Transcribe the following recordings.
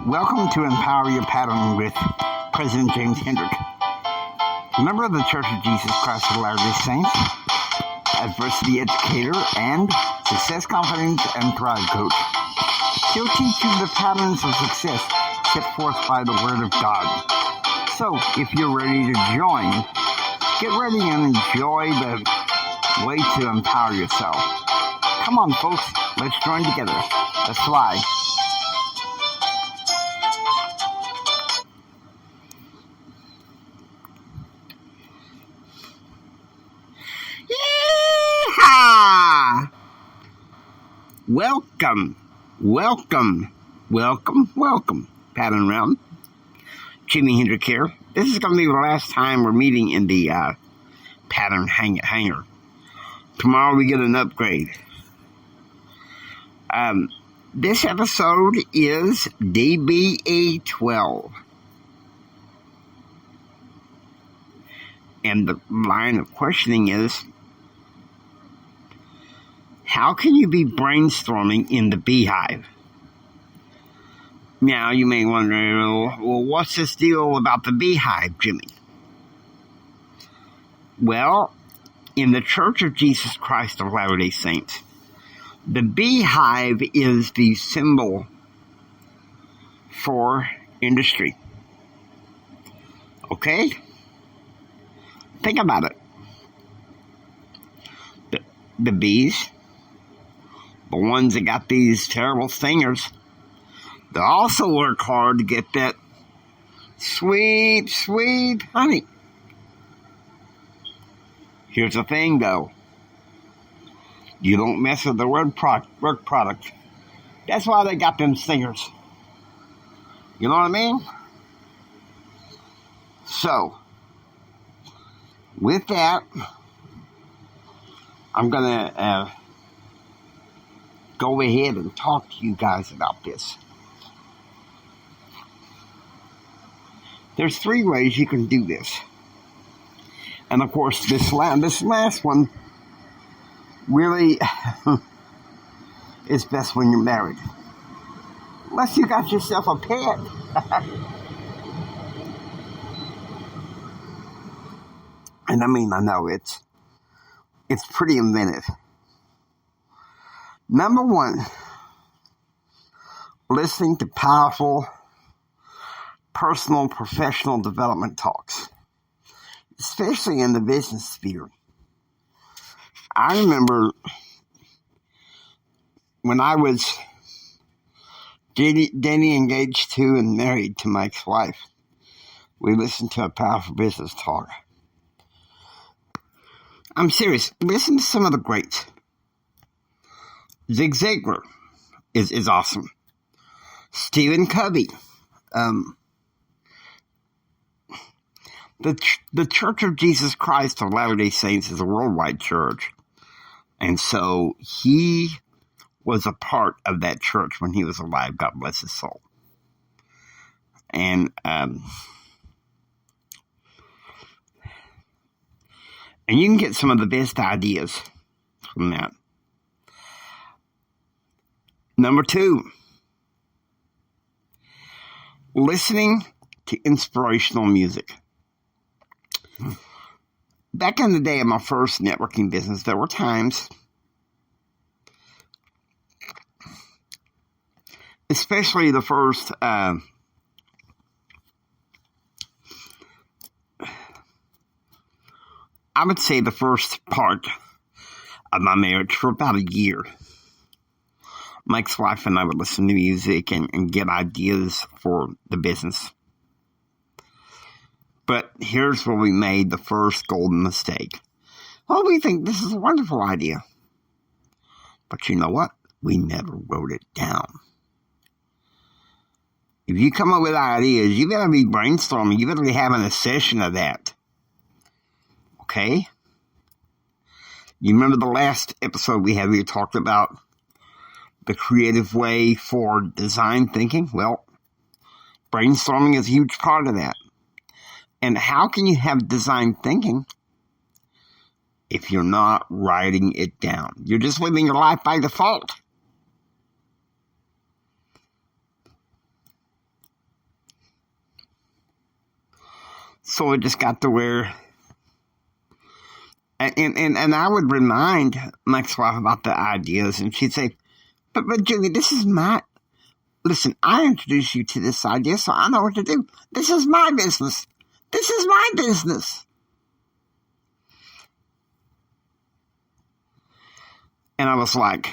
Welcome to Empower Your Pattern with President James Hendrick, member of the Church of Jesus Christ of Latter-day Saints, adversity educator, and success confidence and thrive coach. He'll teach you the patterns of success set forth by the Word of God. So, if you're ready to join, get ready and enjoy the way to empower yourself. Come on, folks, let's join together. Let's fly. Yeehaw! Welcome, Pattern Realm. Jimi Hendrick here. This is going to be the last time we're meeting in the Pattern Hangar. Tomorrow we get an upgrade. This episode is DBE 12. And the line of questioning is, how can you be brainstorming in the beehive? Now, you may wonder, well, what's this deal about the beehive, Jimmy? Well, in the Church of Jesus Christ of Latter-day Saints, the beehive is the symbol for industry. Okay? Think about it. The bees, the ones that got these terrible stingers, they also work hard to get that sweet, sweet honey. Here's the thing, though. You don't mess with the work product. That's why they got them stingers. You know what I mean? So, with that, I'm going to go ahead and talk to you guys about this. There's 3 ways you can do this. And of course, this last one really is best when you're married. Unless you got yourself a pet. And I know it's pretty inventive. Number 1, listening to powerful personal, professional development talks, especially in the business sphere. I remember when I was dating, engaged to, and married to my ex-wife, we listened to a powerful business talk. I'm serious. Listen to some of the greats. Zig Ziglar is awesome. Stephen Covey. The Church of Jesus Christ of Latter-day Saints is a worldwide church. And so he was a part of that church when he was alive. God bless his soul. And you can get some of the best ideas from that. Number 2, listening to inspirational music. Back in the day of my first networking business, there were times, especially the first I would say the first part of my marriage for about a year. My ex-wife and I would listen to music and get ideas for the business. But here's where we made the first golden mistake. Well, we think this is a wonderful idea. But you know what? We never wrote it down. If you come up with ideas, you better be brainstorming. You better be having a session of that. Okay? You remember the last episode we had, we talked about the creative way for design thinking? Well, brainstorming is a huge part of that. And how can you have design thinking if you're not writing it down? You're just living your life by default. So it just got to where, and I would remind my ex-wife about the ideas, and she'd say, but Julie, this is my, listen, I introduced you to this idea, so I know what to do. This is my business. This is my business. And I was like,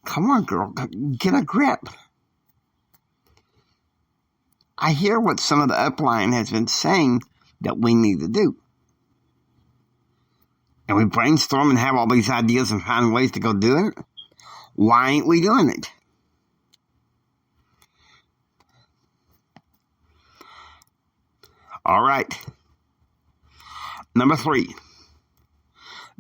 come on, girl, get a grip. I hear what some of the upline has been saying that we need to do. And we brainstorm and have all these ideas and find ways to go do it. Why ain't we doing it? All right. Number 3.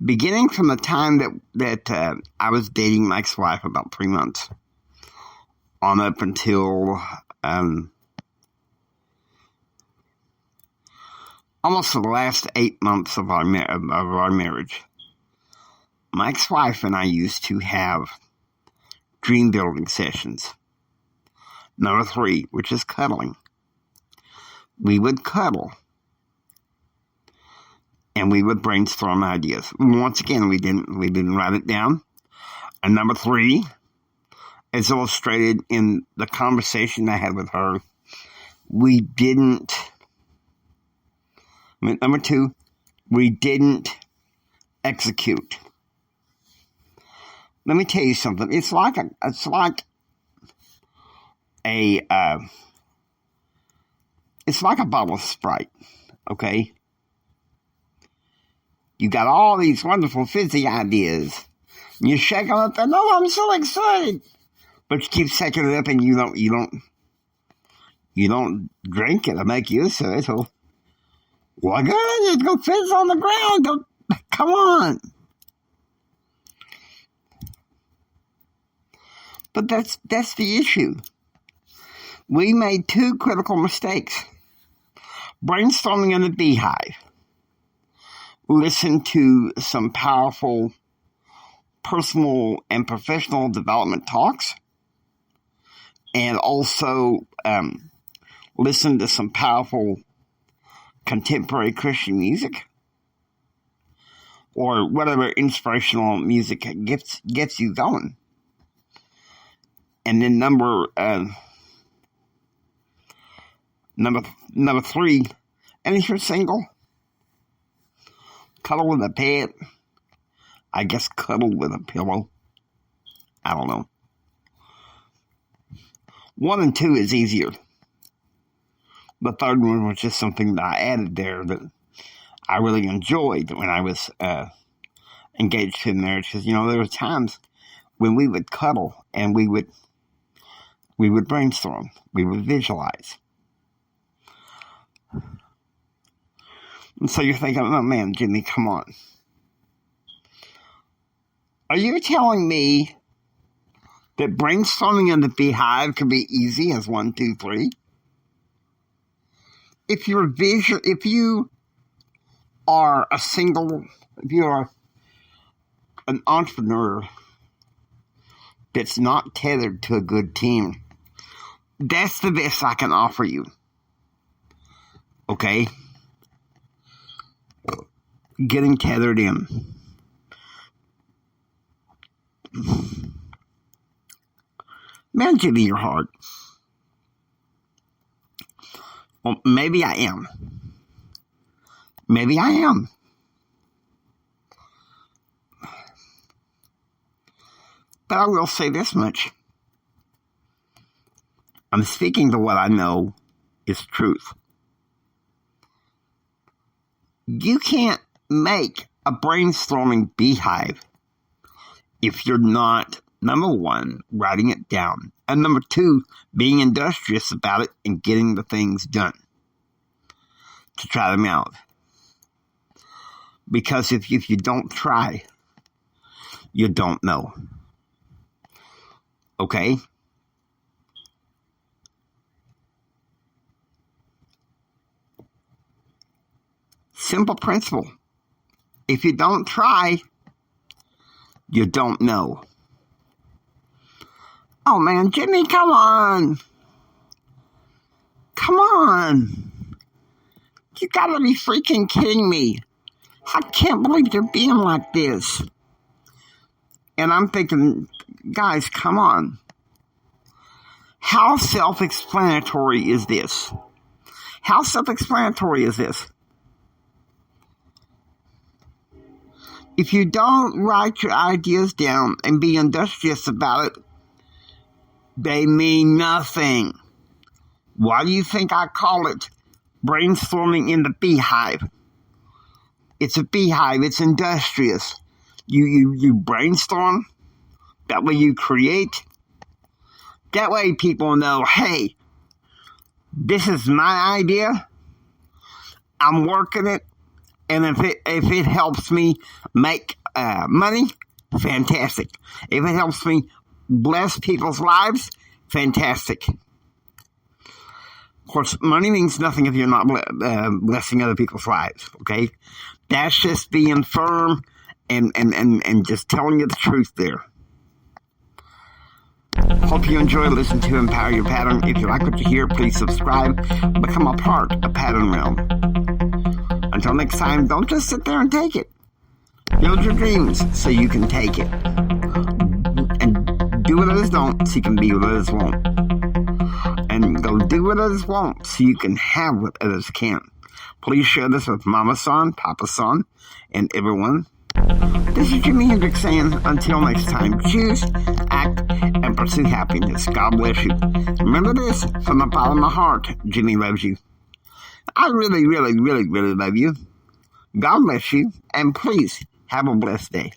Beginning from the time that I was dating my ex-wife, about 3 months, on up until almost the last 8 months of our marriage, my ex-wife and I used to have dream building sessions. Number 3, which is cuddling. We would cuddle. And we would brainstorm ideas. Once again, we didn't write it down. And number 3, as illustrated in the conversation I had with her, we didn't. Number 2, we didn't execute. Let me tell you something. It's like a bottle of Sprite. Okay. You got all these wonderful fizzy ideas. You shake them up and, oh, I'm so excited. But you keep shaking it up and you don't drink it or make use of it. So, well, good, it's going to fizz on the ground. Come on. But that's the issue. We made 2 critical mistakes. Brainstorming in the beehive. Listen to some powerful personal and professional development talks, and also listen to some powerful contemporary Christian music, or whatever inspirational music gets you going. And then number 3, and if you're single, cuddle with a pet. I guess cuddle with a pillow. I don't know. 1 and 2 is easier. The third one was just something that I added there that I really enjoyed when I was engaged in marriage. Because, there were times when we would cuddle and we would brainstorm. We would visualize. And so you're thinking, oh man, Jimmy, come on. Are you telling me that brainstorming in the beehive can be easy as 1, 2, 3? If you are if you are an entrepreneur that's not tethered to a good team, that's the best I can offer you. Okay? Getting tethered in. Man, Jimmy, you're hard. Well, maybe I am. Maybe I am. But I will say this much. I'm speaking to what I know is truth. You can't make a brainstorming beehive if you're not, number 1, writing it down, and number 2, being industrious about it and getting the things done to try them out. Because if you don't try, you don't know. Okay? Simple principle. If you don't try, you don't know. Oh man, Jimmy, come on. Come on. You gotta be freaking kidding me. I can't believe they're being like this. And I'm thinking, guys, come on. How self-explanatory is this? How self-explanatory is this? If you don't write your ideas down and be industrious about it, they mean nothing. Why do you think I call it brainstorming in the beehive? It's a beehive. It's industrious. You brainstorm. That way you create. That way people know, hey, this is my idea. I'm working it. And if it helps me make money, fantastic. If it helps me bless people's lives, fantastic. Of course, money means nothing if you're not blessing other people's lives, okay? That's just being firm and just telling you the truth there. Hope you enjoy listening to Empower Your Pattern. If you like what you hear, please subscribe. Become a part of Pattern Realm. Until next time, don't just sit there and take it. Build your dreams so you can take it. And do what others don't so you can be what others won't. And go do what others won't so you can have what others can't. Please share this with Mama Son, Papa Son, and everyone. This is Jimi Hendrix saying, until next time, choose, act, and pursue happiness. God bless you. Remember this, from the bottom of my heart, Jimmy loves you. I really, really, really, really love you. God bless you, and please have a blessed day.